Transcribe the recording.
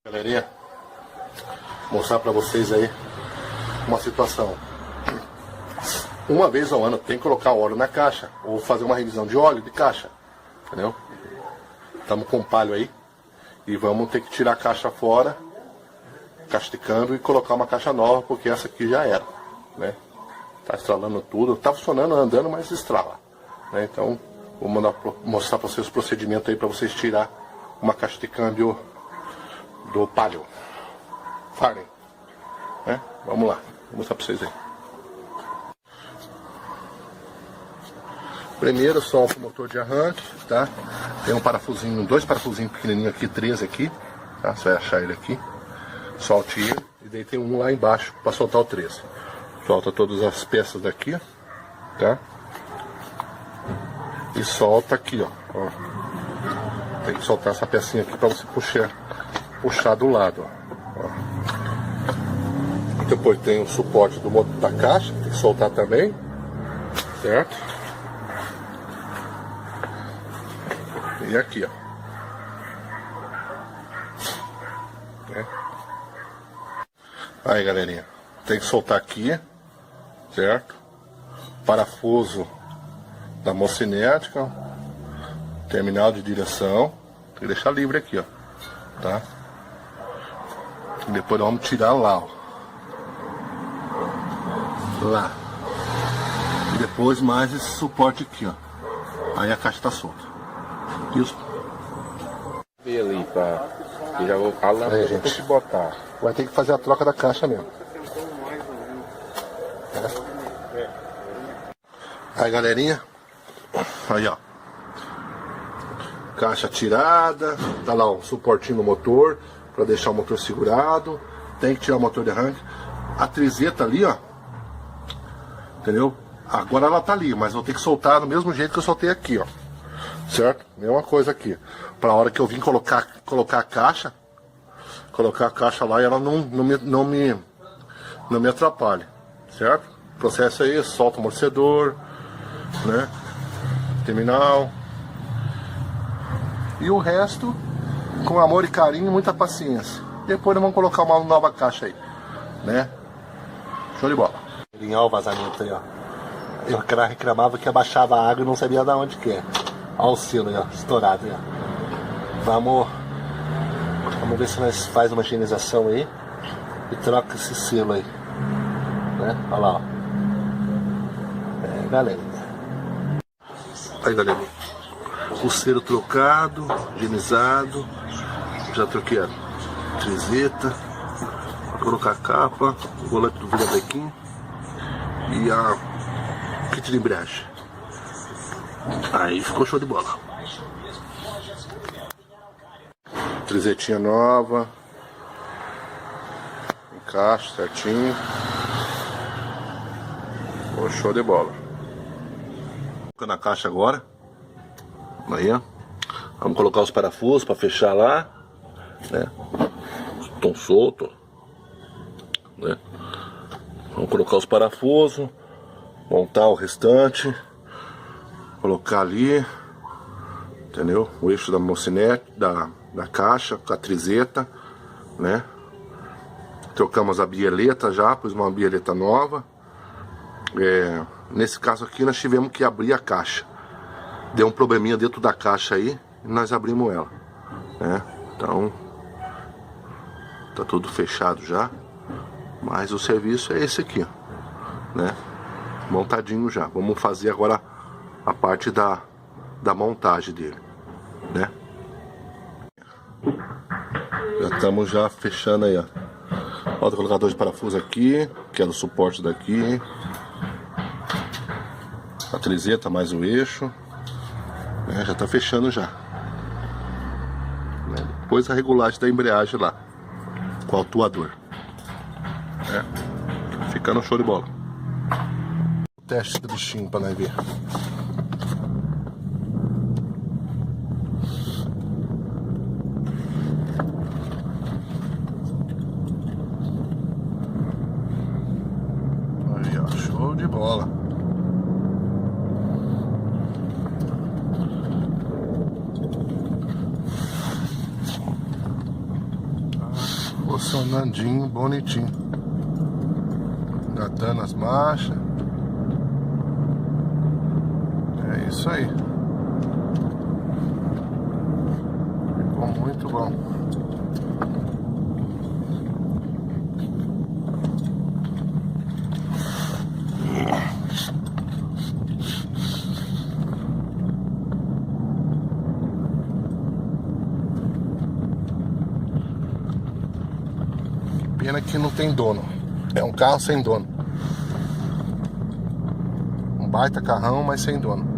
Galerinha, mostrar pra vocês aí uma situação. Uma vez ao ano tem que colocar óleo na caixa ou fazer uma revisão de óleo de caixa, entendeu? Estamos com palho aí e vamos ter que tirar a caixa fora, caixa de câmbio, e colocar uma caixa nova, porque essa aqui já era, né? Tá estralando tudo, tá funcionando, andando, mas estrala, né? Então vou mostrar para vocês os procedimentos aí para vocês tirar uma caixa de câmbio do Palio Farney, né? Vamos lá, vou mostrar para vocês aí. Primeiro solta o motor de arranque, tá? Tem um parafusinho, dois parafusinhos pequenininhos aqui, 13 aqui, tá? Você vai achar ele aqui. Solte ele, e daí tem um lá embaixo para soltar o 13. Solta todas as peças daqui, tá? E solta aqui, ó. Tem que soltar essa pecinha aqui para você puxar do lado, ó. Depois tem o suporte do motor da caixa, tem que soltar também, certo? E aqui, ó. Aí, galerinha, tem que soltar aqui, certo? Parafuso da mocinética, terminal de direção, tem que deixar livre aqui, ó, tá? E depois nós vamos tirar lá, ó. Lá. E depois mais esse suporte aqui, ó. Aí a caixa tá solta. Isso. E ali pra... Eu já vou... A lâmpada Aí, tem gente, que botar. vai ter que fazer a troca da caixa mesmo. Aí, galerinha, aí, ó, caixa tirada, tá lá o suportinho no motor para deixar o motor segurado. Tem que tirar o motor de arranque. A trizeta ali, ó, entendeu? Agora ela tá ali, mas eu vou ter que soltar do mesmo jeito que eu soltei aqui, ó, certo? Mesma coisa aqui, para a hora que eu vim colocar a caixa lá e ela não me atrapalhe, certo? O processo é esse: solta o amortecedor, né? Terminal. E o resto com amor e carinho e muita paciência. Depois nós vamos colocar uma nova caixa aí, né? Show de bola. Olha o vazamento aí, ó. Eu reclamava que abaixava a água e não sabia de onde que é. Olha o silo aí, ó, estourado aí, ó. Vamos ver se nós faz uma higienização aí e troca esse selo aí, né? Olha lá, ó. Galera. Aí, galera, o selo trocado, higienizado. Já troquei a trizeta, vou colocar a capa, o volante do vira-brequim e a kit de embreagem. Aí ficou show de bola. Trizetinha nova, encaixe certinho. Ficou show de bola. Na caixa agora, aí, ó. Vamos colocar os parafusos para fechar lá, né? Estão soltos, né? Vamos colocar os parafusos, montar o restante, colocar ali, entendeu? O eixo da mocinete, da caixa, com a trizeta, né? Trocamos a bieleta já, pus uma bieleta nova. Nesse caso aqui nós tivemos que abrir a caixa. Deu um probleminha dentro da caixa aí e nós abrimos ela, né? Então tá tudo fechado já. Mas o serviço é esse aqui, ó, né? Montadinho já. Vamos fazer agora a parte da montagem dele, né? Já estamos já fechando aí, ó. Ó, o colocador de parafuso aqui, que é o suporte daqui. A trizeta mais o eixo, né? Já tá fechando já, né? Depois a regulagem da embreagem lá com o autuador, né? Ficando show de bola. Teste do bichinho pra nós ver. Aí, ó, show de bola. Funcionandinho, bonitinho. Datando as marchas. É isso aí. Ficou muito bom. Pena que não tem dono. É um carro sem dono. Um baita carrão, mas sem dono.